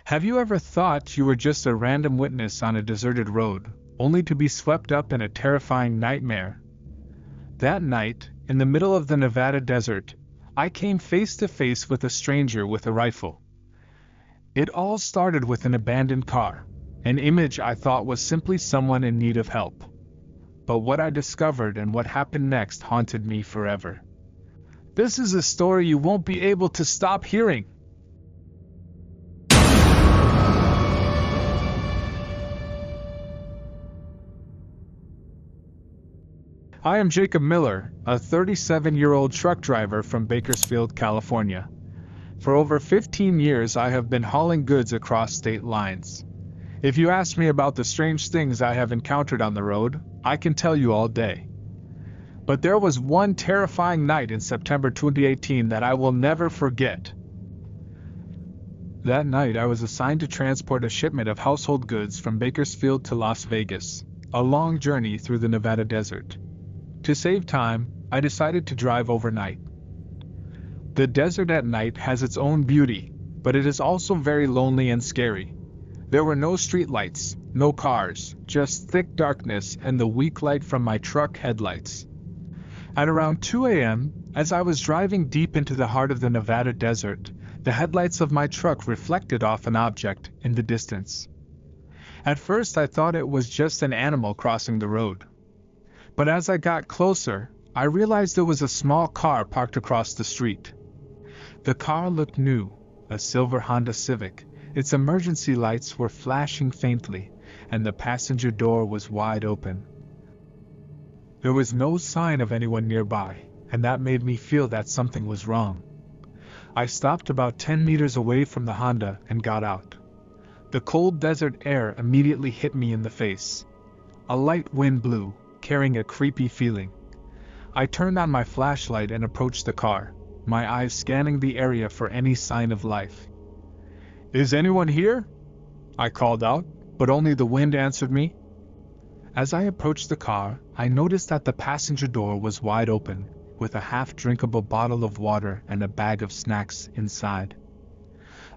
Have you ever thought you were just a random witness on a deserted road, only to be swept up in a terrifying nightmare? That night, in the middle of the Nevada desert, I came face to face with a stranger with a rifle. It all started with an abandoned car, an image I thought was simply someone in need of help. But what I discovered and what happened next haunted me forever. This is a story you won't be able to stop hearing. I am Jacob Miller, a 37-year-old truck driver from Bakersfield, California. For over 15 years I have been hauling goods across state lines. If you ask me about the strange things I have encountered on the road, I can tell you all day. But there was one terrifying night in September 2018 that I will never forget. That night I was assigned to transport a shipment of household goods from Bakersfield to Las Vegas, a long journey through the Nevada desert. To save time, I decided to drive overnight. The desert at night has its own beauty, but it is also very lonely and scary. There were no streetlights, no cars, just thick darkness and the weak light from my truck headlights. At around 2 a.m., as I was driving deep into the heart of the Nevada desert, the headlights of my truck reflected off an object in the distance. At first I thought it was just an animal crossing the road. But as I got closer, I realized there was a small car parked across the street. The car looked new, a silver Honda Civic. Its emergency lights were flashing faintly, and the passenger door was wide open. There was no sign of anyone nearby, and that made me feel that something was wrong. I stopped about 10 meters away from the Honda and got out. The cold desert air immediately hit me in the face. A light wind blew, carrying a creepy feeling. I turned on my flashlight and approached the car, my eyes scanning the area for any sign of life. "Is anyone here?" I called out, but only the wind answered me. As I approached the car, I noticed that the passenger door was wide open, with a half-drinkable bottle of water and a bag of snacks inside.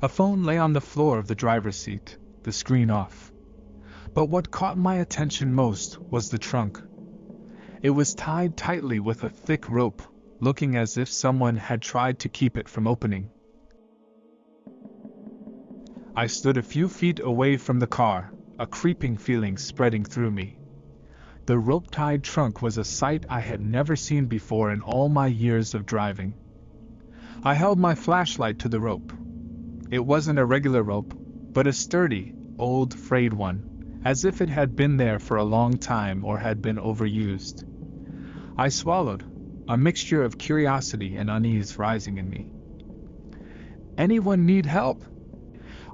A phone lay on the floor of the driver's seat, the screen off. But what caught my attention most was the trunk. It was tied tightly with a thick rope, looking as if someone had tried to keep it from opening. I stood a few feet away from the car, a creeping feeling spreading through me. The rope-tied trunk was a sight I had never seen before in all my years of driving. I held my flashlight to the rope. It wasn't a regular rope, but a sturdy, old, frayed one, as if it had been there for a long time or had been overused. I swallowed, a mixture of curiosity and unease rising in me. "Anyone need help?"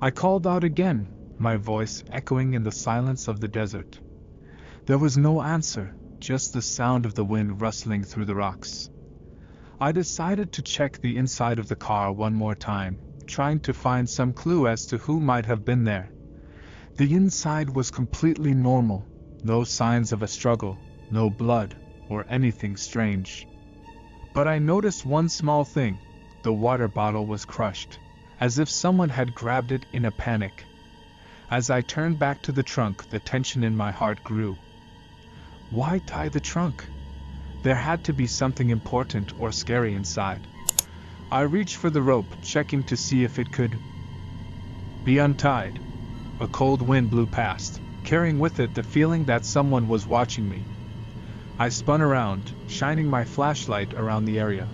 I called out again, my voice echoing in the silence of the desert. There was no answer, just the sound of the wind rustling through the rocks. I decided to check the inside of the car one more time, trying to find some clue as to who might have been there. The inside was completely normal, no signs of a struggle, no blood, or anything strange. But I noticed one small thing: the water bottle was crushed, as if someone had grabbed it in a panic. As I turned back to the trunk, the tension in my heart grew. Why tie the trunk? There had to be something important or scary inside. I reached for the rope, checking to see if it could be untied. A cold wind blew past, carrying with it the feeling that someone was watching me. I spun around, shining my flashlight around the area.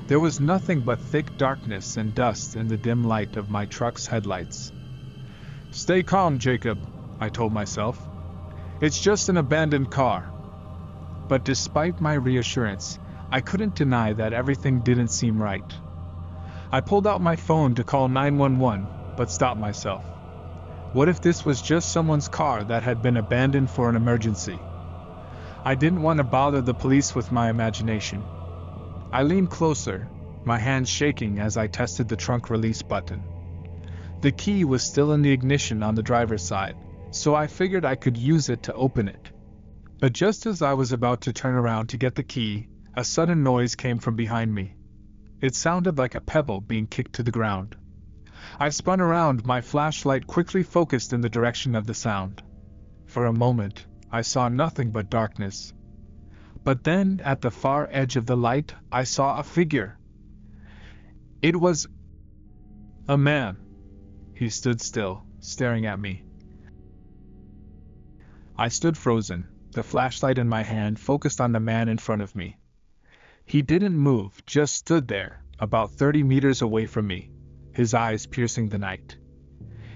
There was nothing but thick darkness and dust in the dim light of my truck's headlights. "Stay calm, Jacob," I told myself. "It's just an abandoned car." But despite my reassurance, I couldn't deny that everything didn't seem right. I pulled out my phone to call 911, but stopped myself. What if this was just someone's car that had been abandoned for an emergency? I didn't want to bother the police with my imagination. I leaned closer, my hands shaking as I tested the trunk release button. The key was still in the ignition on the driver's side, so I figured I could use it to open it. But just as I was about to turn around to get the key, a sudden noise came from behind me. It sounded like a pebble being kicked to the ground. I spun around, my flashlight quickly focused in the direction of the sound. For a moment, I saw nothing but darkness. But then, at the far edge of the light, I saw a figure. It was a man. He stood still, staring at me. I stood frozen, the flashlight in my hand focused on the man in front of me. He didn't move, just stood there, about 30 meters away from me, his eyes piercing the night.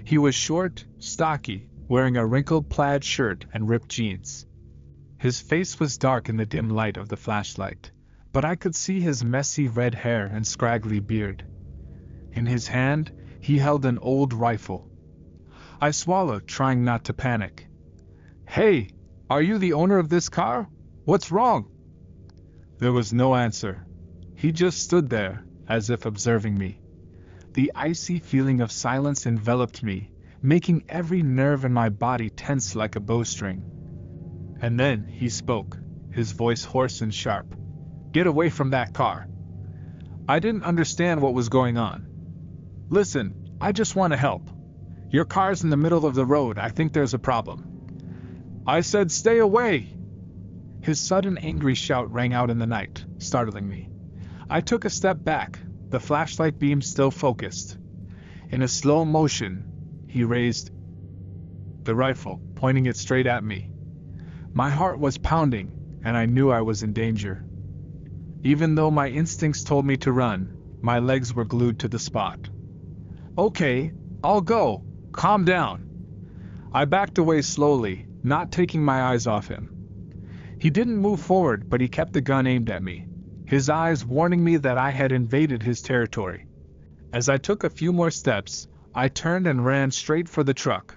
He was short, stocky, wearing a wrinkled plaid shirt and ripped jeans. His face was dark in the dim light of the flashlight, but I could see his messy red hair and scraggly beard. In his hand, he held an old rifle. I swallowed, trying not to panic. "Hey, are you the owner of this car? What's wrong?" There was no answer. He just stood there, as if observing me. The icy feeling of silence enveloped me, making every nerve in my body tense like a bowstring. And then he spoke, his voice hoarse and sharp. "Get away from that car." I didn't understand what was going on. "Listen, I just want to help. Your car's in the middle of the road, I think there's a problem." I said, "Stay away!" His sudden angry shout rang out in the night, startling me. I took a step back, the flashlight beam still focused. In a slow motion, he raised the rifle, pointing it straight at me. My heart was pounding, and I knew I was in danger. Even though my instincts told me to run, my legs were glued to the spot. "Okay, I'll go. Calm down." I backed away slowly, not taking my eyes off him. He didn't move forward, but he kept the gun aimed at me, his eyes warning me that I had invaded his territory. As I took a few more steps, I turned and ran straight for the truck.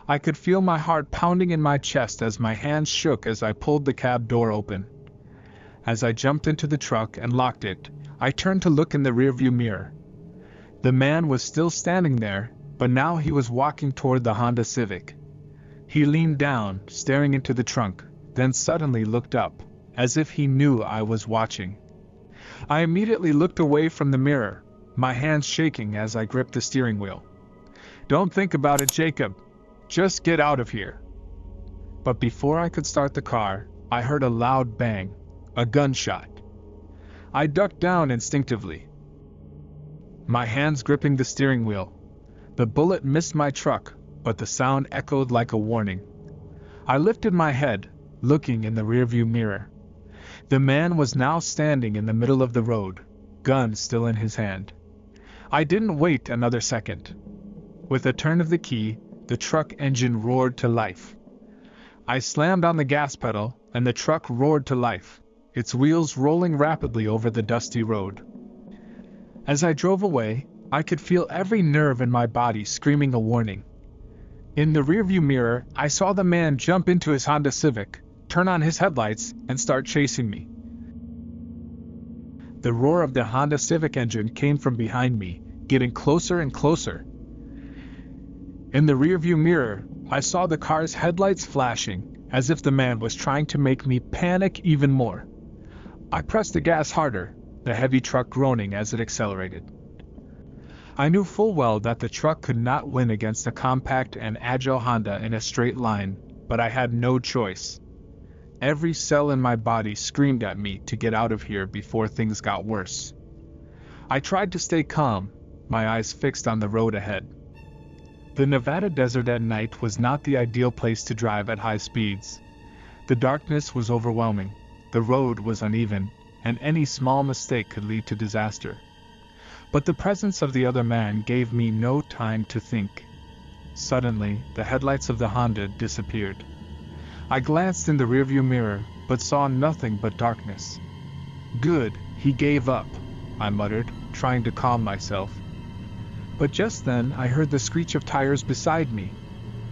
I could feel my heart pounding in my chest as my hands shook as I pulled the cab door open. As I jumped into the truck and locked it, I turned to look in the rearview mirror. The man was still standing there, but now he was walking toward the Honda Civic. He leaned down, staring into the trunk, then suddenly looked up, as if he knew I was watching. I immediately looked away from the mirror, my hands shaking as I gripped the steering wheel. "Don't think about it, Jacob. Just get out of here." But before I could start the car, I heard a loud bang, a gunshot. I ducked down instinctively, my hands gripping the steering wheel. The bullet missed my truck, but the sound echoed like a warning. I lifted my head, looking in the rearview mirror. The man was now standing in the middle of the road, gun still in his hand. I didn't wait another second. With a turn of the key, the truck engine roared to life. I slammed on the gas pedal, and the truck roared to life, its wheels rolling rapidly over the dusty road. As I drove away, I could feel every nerve in my body screaming a warning. In the rearview mirror, I saw the man jump into his Honda Civic, turn on his headlights, and start chasing me. The roar of the Honda Civic engine came from behind me, getting closer and closer. In the rearview mirror, I saw the car's headlights flashing, as if the man was trying to make me panic even more. I pressed the gas harder, the heavy truck groaning as it accelerated. I knew full well that the truck could not win against a compact and agile Honda in a straight line, but I had no choice. Every cell in my body screamed at me to get out of here before things got worse. I tried to stay calm, my eyes fixed on the road ahead. The Nevada desert at night was not the ideal place to drive at high speeds. The darkness was overwhelming, the road was uneven, and any small mistake could lead to disaster. But the presence of the other man gave me no time to think. Suddenly, the headlights of the Honda disappeared. I glanced in the rearview mirror, but saw nothing but darkness. "Good, he gave up," I muttered, trying to calm myself. But just then I heard the screech of tires beside me.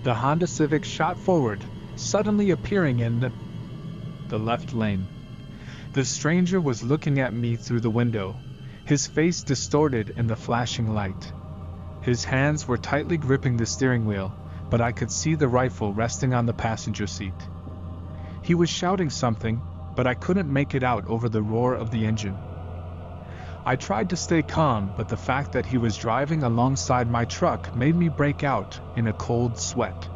The Honda Civic shot forward, suddenly appearing in the left lane. The stranger was looking at me through the window, his face distorted in the flashing light. His hands were tightly gripping the steering wheel, but I could see the rifle resting on the passenger seat. He was shouting something, but I couldn't make it out over the roar of the engine. I tried to stay calm, but the fact that he was driving alongside my truck made me break out in a cold sweat.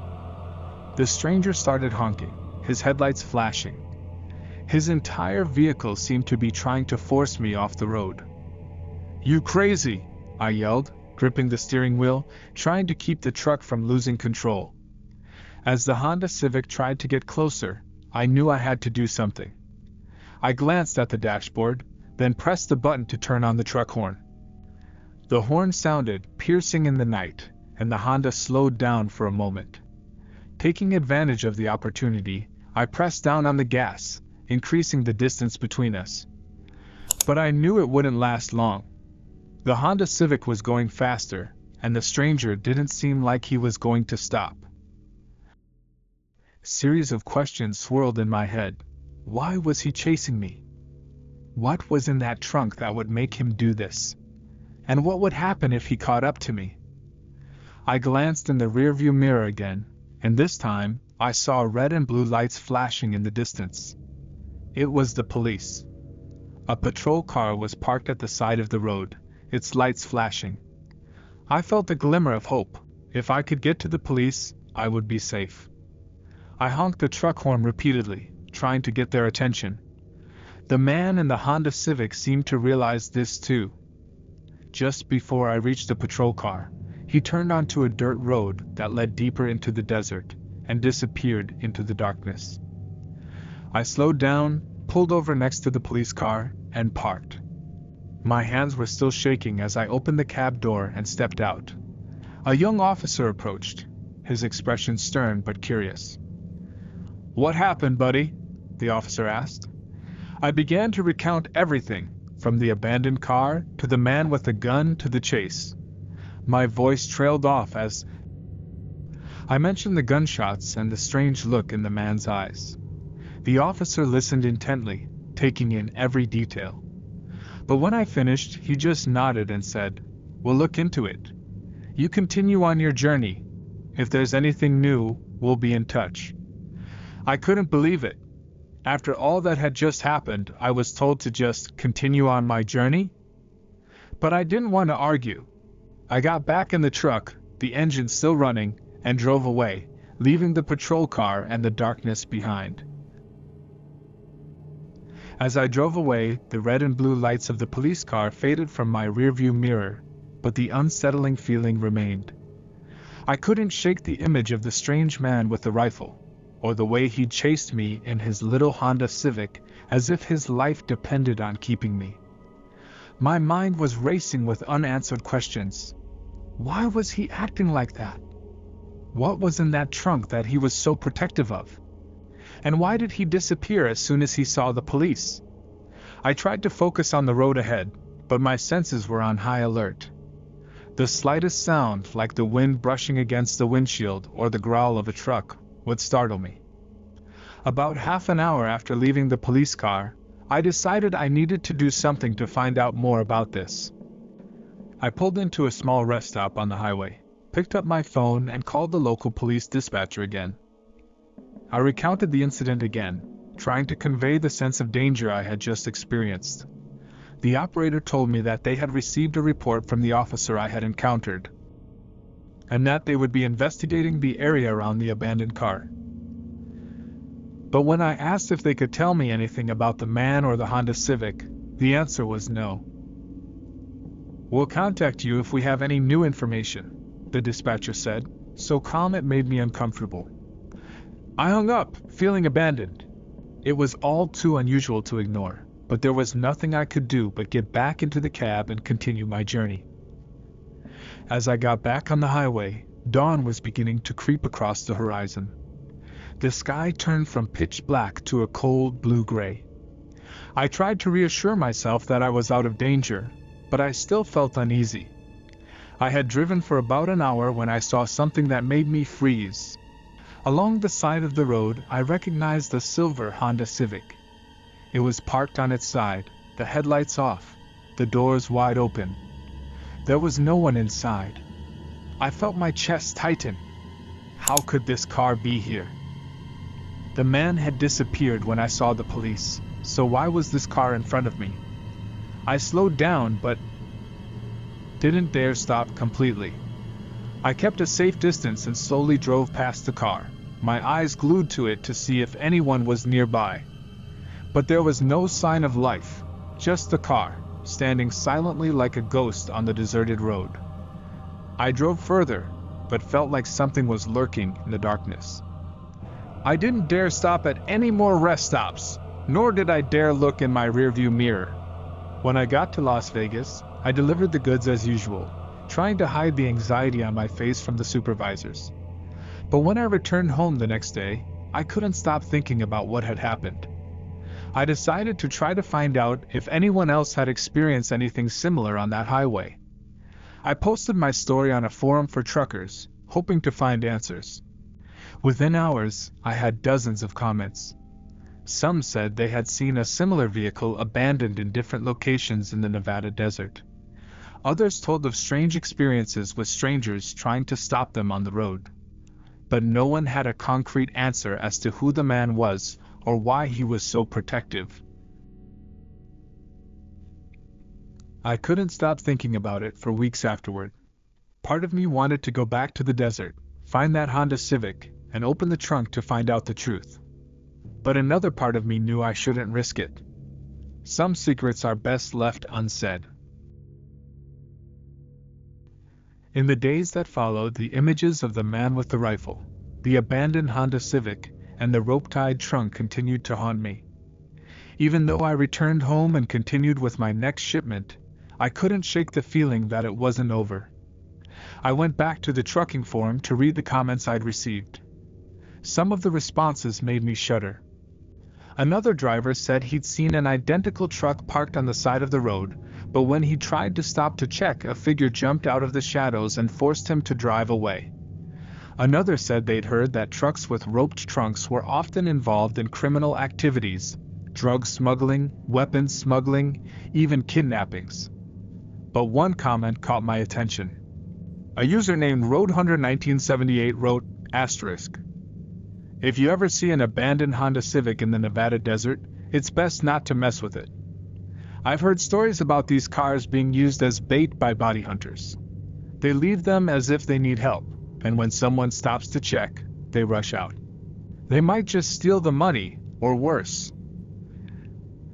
The stranger started honking, his headlights flashing. His entire vehicle seemed to be trying to force me off the road. "You crazy!" I yelled, gripping the steering wheel, trying to keep the truck from losing control. As the Honda Civic tried to get closer, I knew I had to do something. I glanced at the dashboard, then pressed the button to turn on the truck horn. The horn sounded, piercing in the night, and the Honda slowed down for a moment. Taking advantage of the opportunity, I pressed down on the gas, increasing the distance between us. But I knew it wouldn't last long. The Honda Civic was going faster, and the stranger didn't seem like he was going to stop. A series of questions swirled in my head. Why was he chasing me? What was in that trunk that would make him do this? And what would happen if he caught up to me? I glanced in the rearview mirror again, and this time, I saw red and blue lights flashing in the distance. It was the police. A patrol car was parked at the side of the road, its lights flashing. I felt a glimmer of hope. If I could get to the police, I would be safe. I honked the truck horn repeatedly, trying to get their attention. The man in the Honda Civic seemed to realize this too. Just before I reached the patrol car, he turned onto a dirt road that led deeper into the desert and disappeared into the darkness. I slowed down, pulled over next to the police car, and parked. My hands were still shaking as I opened the cab door and stepped out. A young officer approached, his expression stern but curious. "What happened, buddy?" the officer asked. I began to recount everything, from the abandoned car to the man with the gun to the chase. My voice trailed off as I mentioned the gunshots and the strange look in the man's eyes. The officer listened intently, taking in every detail. But when I finished, he just nodded and said, "We'll look into it. You continue on your journey. If there's anything new, we'll be in touch." I couldn't believe it. After all that had just happened, I was told to just continue on my journey? But I didn't want to argue. I got back in the truck, the engine still running, and drove away, leaving the patrol car and the darkness behind. As I drove away, the red and blue lights of the police car faded from my rearview mirror, but the unsettling feeling remained. I couldn't shake the image of the strange man with the rifle, or the way he chased me in his little Honda Civic, as if his life depended on keeping me. My mind was racing with unanswered questions. Why was he acting like that? What was in that trunk that he was so protective of? And why did he disappear as soon as he saw the police? I tried to focus on the road ahead, but my senses were on high alert. The slightest sound, like the wind brushing against the windshield or the growl of a truck, would startle me. About half an hour after leaving the police car, I decided I needed to do something to find out more about this. I pulled into a small rest stop on the highway, picked up my phone and called the local police dispatcher again. I recounted the incident again, trying to convey the sense of danger I had just experienced. The operator told me that they had received a report from the officer I had encountered, and that they would be investigating the area around the abandoned car. But when I asked if they could tell me anything about the man or the Honda Civic, the answer was no. "We'll contact you if we have any new information," the dispatcher said, so calm it made me uncomfortable. I hung up, feeling abandoned. It was all too unusual to ignore, but there was nothing I could do but get back into the cab and continue my journey. As I got back on the highway, dawn was beginning to creep across the horizon. The sky turned from pitch black to a cold blue-gray. I tried to reassure myself that I was out of danger, but I still felt uneasy. I had driven for about an hour when I saw something that made me freeze. Along the side of the road, I recognized the silver Honda Civic. It was parked on its side, the headlights off, the doors wide open. There was no one inside. I felt my chest tighten. How could this car be here? The man had disappeared when I saw the police, so why was this car in front of me? I slowed down but didn't dare stop completely. I kept a safe distance and slowly drove past the car, my eyes glued to it to see if anyone was nearby. But there was no sign of life, just the car, standing silently like a ghost on the deserted road. I drove further, but felt like something was lurking in the darkness. I didn't dare stop at any more rest stops, nor did I dare look in my rearview mirror. When I got to Las Vegas, I delivered the goods as usual, trying to hide the anxiety on my face from the supervisors. But when I returned home the next day, I couldn't stop thinking about what had happened. I decided to try to find out if anyone else had experienced anything similar on that highway. I posted my story on a forum for truckers, hoping to find answers. Within hours, I had dozens of comments. Some said they had seen a similar vehicle abandoned in different locations in the Nevada desert. Others told of strange experiences with strangers trying to stop them on the road. But no one had a concrete answer as to who the man was or why he was so protective. I couldn't stop thinking about it for weeks afterward. Part of me wanted to go back to the desert, find that Honda Civic, and open the trunk to find out the truth. But another part of me knew I shouldn't risk it. Some secrets are best left unsaid. In the days that followed, the images of the man with the rifle, the abandoned Honda Civic, and the rope-tied trunk continued to haunt me. Even though I returned home and continued with my next shipment, I couldn't shake the feeling that it wasn't over. I went back to the trucking forum to read the comments I'd received. Some of the responses made me shudder. Another driver said he'd seen an identical truck parked on the side of the road, but when he tried to stop to check, a figure jumped out of the shadows and forced him to drive away. Another said they'd heard that trucks with roped trunks were often involved in criminal activities, drug smuggling, weapons smuggling, even kidnappings. But one comment caught my attention. A user named Roadhunter1978 wrote, **. If you ever see an abandoned Honda Civic in the Nevada desert, it's best not to mess with it. I've heard stories about these cars being used as bait by bounty hunters. They leave them as if they need help, and when someone stops to check, they rush out. They might just steal the money, or worse."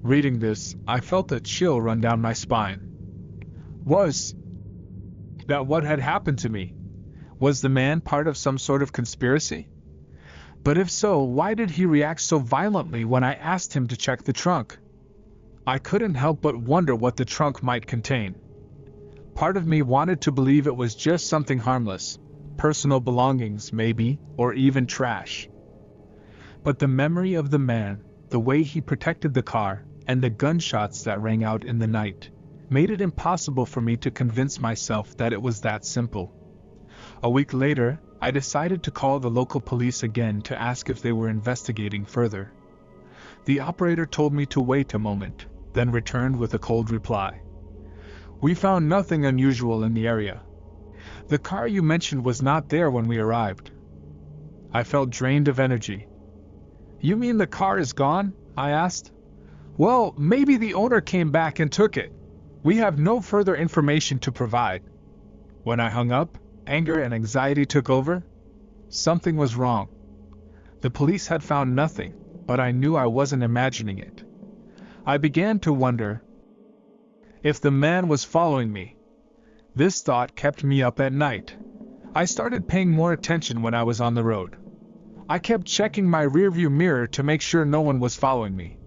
Reading this, I felt a chill run down my spine. Was that what had happened to me? Was the man part of some sort of conspiracy? But if so, why did he react so violently when I asked him to check the trunk? I couldn't help but wonder what the trunk might contain. Part of me wanted to believe it was just something harmless, personal belongings maybe, or even trash. But the memory of the man, the way he protected the car, and the gunshots that rang out in the night, made it impossible for me to convince myself that it was that simple. A week later, I decided to call the local police again to ask if they were investigating further. The operator told me to wait a moment, then returned with a cold reply. "We found nothing unusual in the area. The car you mentioned was not there when we arrived." I felt drained of energy. "You mean the car is gone?" I asked. "Well, maybe the owner came back and took it. We have no further information to provide." When I hung up, anger and anxiety took over. Something was wrong. The police had found nothing, but I knew I wasn't imagining it. I began to wonder if the man was following me. This thought kept me up at night. I started paying more attention when I was on the road. I kept checking my rearview mirror to make sure no one was following me.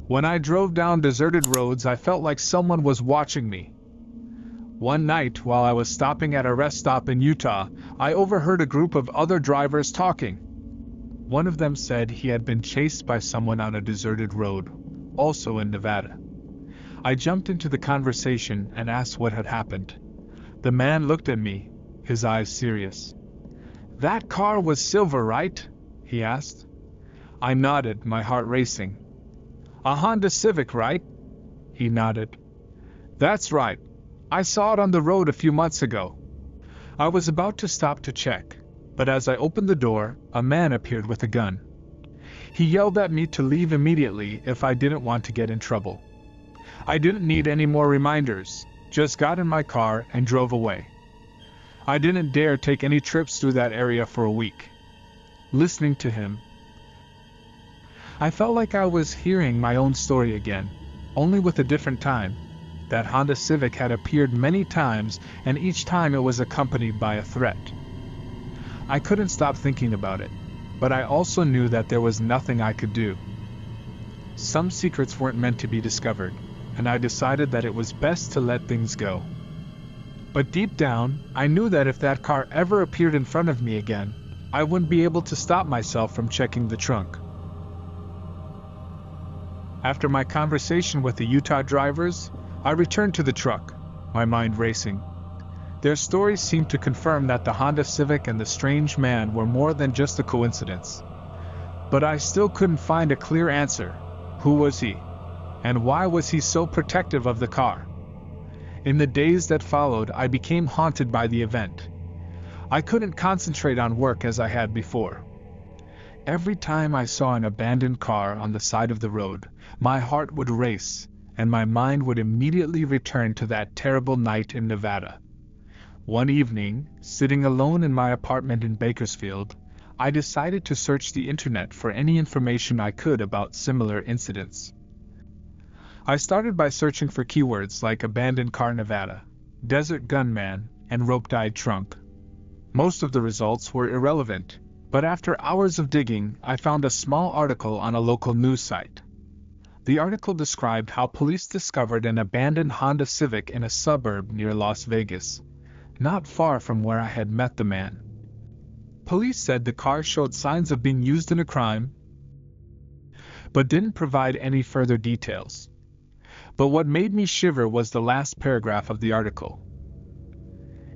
When I drove down deserted roads, I felt like someone was watching me. One night, while I was stopping at a rest stop in Utah, I overheard a group of other drivers talking. One of them said he had been chased by someone on a deserted road, also in Nevada. I jumped into the conversation and asked what had happened. The man looked at me, his eyes serious. "That car was silver, right?" he asked. I nodded, my heart racing. "A Honda Civic, right?" He nodded. "That's right. I saw it on the road a few months ago." I was about to stop to check, but as I opened the door, a man appeared with a gun. He yelled at me to leave immediately if I didn't want to get in trouble. I didn't need any more reminders, just got in my car and drove away. I didn't dare take any trips through that area for a week. Listening to him, I felt like I was hearing my own story again, only with a different time. That Honda Civic had appeared many times, and each time it was accompanied by a threat. I couldn't stop thinking about it, but I also knew that there was nothing I could do. Some secrets weren't meant to be discovered, and I decided that it was best to let things go. But deep down, I knew that if that car ever appeared in front of me again, I wouldn't be able to stop myself from checking the trunk. After my conversation with the Utah drivers, I returned to the truck, my mind racing. Their stories seemed to confirm that the Honda Civic and the strange man were more than just a coincidence. But I still couldn't find a clear answer. Who was he? And why was he so protective of the car? In the days that followed, I became haunted by the event. I couldn't concentrate on work as I had before. Every time I saw an abandoned car on the side of the road, my heart would race, and my mind would immediately return to that terrible night in Nevada. One evening, sitting alone in my apartment in Bakersfield, I decided to search the internet for any information I could about similar incidents. I started by searching for keywords like abandoned car Nevada, desert gunman, and rope-tied trunk. Most of the results were irrelevant, but after hours of digging, I found a small article on a local news site. The article described how police discovered an abandoned Honda Civic in a suburb near Las Vegas, not far from where I had met the man. Police said the car showed signs of being used in a crime, but didn't provide any further details. But what made me shiver was the last paragraph of the article.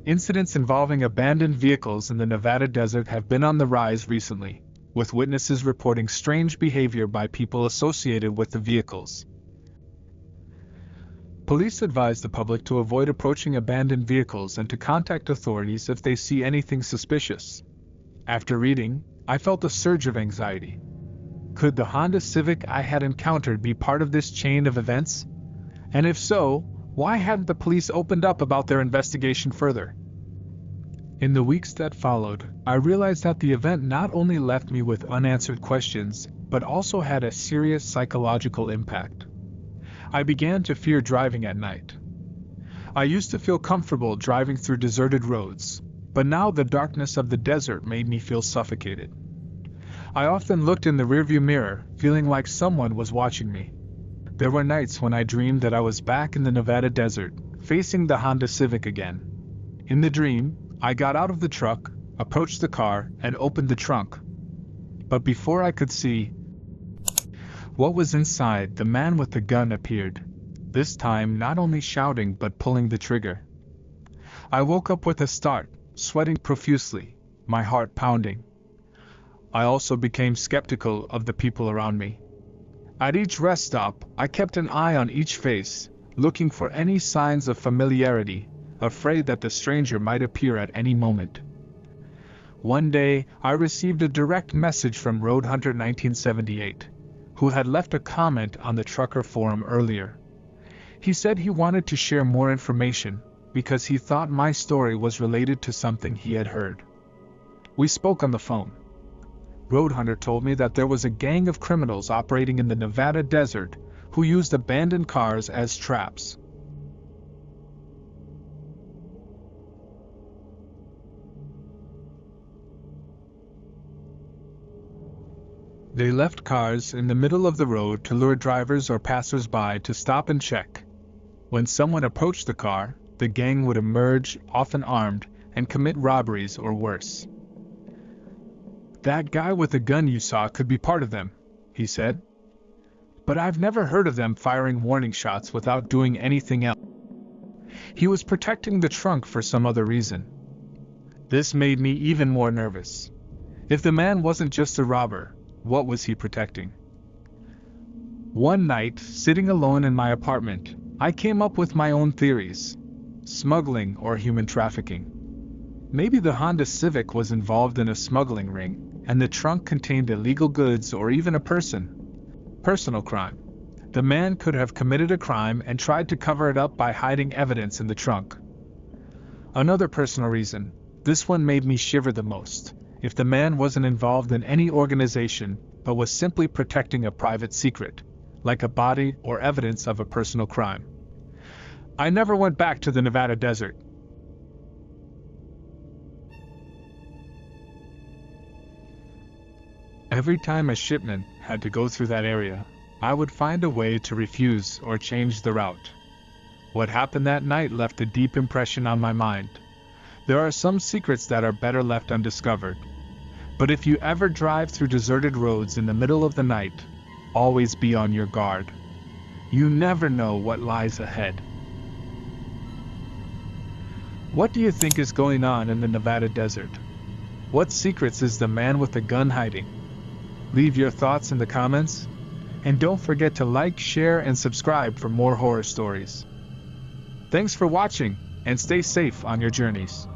Incidents involving abandoned vehicles in the Nevada desert have been on the rise recently, with witnesses reporting strange behavior by people associated with the vehicles. Police advise the public to avoid approaching abandoned vehicles and to contact authorities if they see anything suspicious. After reading, I felt a surge of anxiety. Could the Honda Civic I had encountered be part of this chain of events? And if so, why hadn't the police opened up about their investigation further? In the weeks that followed, I realized that the event not only left me with unanswered questions, but also had a serious psychological impact. I began to fear driving at night. I used to feel comfortable driving through deserted roads, but now the darkness of the desert made me feel suffocated. I often looked in the rearview mirror, feeling like someone was watching me. There were nights when I dreamed that I was back in the Nevada desert, facing the Honda Civic again. In the dream, I got out of the truck, approached the car, and opened the trunk. But before I could see what was inside, the man with the gun appeared, this time not only shouting but pulling the trigger. I woke up with a start, sweating profusely, my heart pounding. I also became skeptical of the people around me. At each rest stop, I kept an eye on each face, looking for any signs of familiarity, afraid that the stranger might appear at any moment. One day, I received a direct message from Road Hunter 1978, who had left a comment on the trucker forum earlier. He said he wanted to share more information because he thought my story was related to something he had heard. We spoke on the phone. Road Hunter told me that there was a gang of criminals operating in the Nevada desert who used abandoned cars as traps. They left cars in the middle of the road to lure drivers or passers-by to stop and check. When someone approached the car, the gang would emerge, often armed, and commit robberies or worse. "That guy with the gun you saw could be part of them," he said. "But I've never heard of them firing warning shots without doing anything else." He was protecting the trunk for some other reason. This made me even more nervous. If the man wasn't just a robber, what was he protecting? One night, sitting alone in my apartment, I came up with my own theories. Smuggling or human trafficking. Maybe the Honda Civic was involved in a smuggling ring, and the trunk contained illegal goods or even a person. Personal crime. The man could have committed a crime and tried to cover it up by hiding evidence in the trunk. Another personal reason, this one made me shiver the most. If the man wasn't involved in any organization, but was simply protecting a private secret, like a body or evidence of a personal crime. I never went back to the Nevada desert. Every time a shipment had to go through that area, I would find a way to refuse or change the route. What happened that night left a deep impression on my mind. There are some secrets that are better left undiscovered. But if you ever drive through deserted roads in the middle of the night, always be on your guard. You never know what lies ahead. What do you think is going on in the Nevada desert? What secrets is the man with the gun hiding? Leave your thoughts in the comments. And don't forget to like, share, and subscribe for more horror stories. Thanks for watching, and stay safe on your journeys.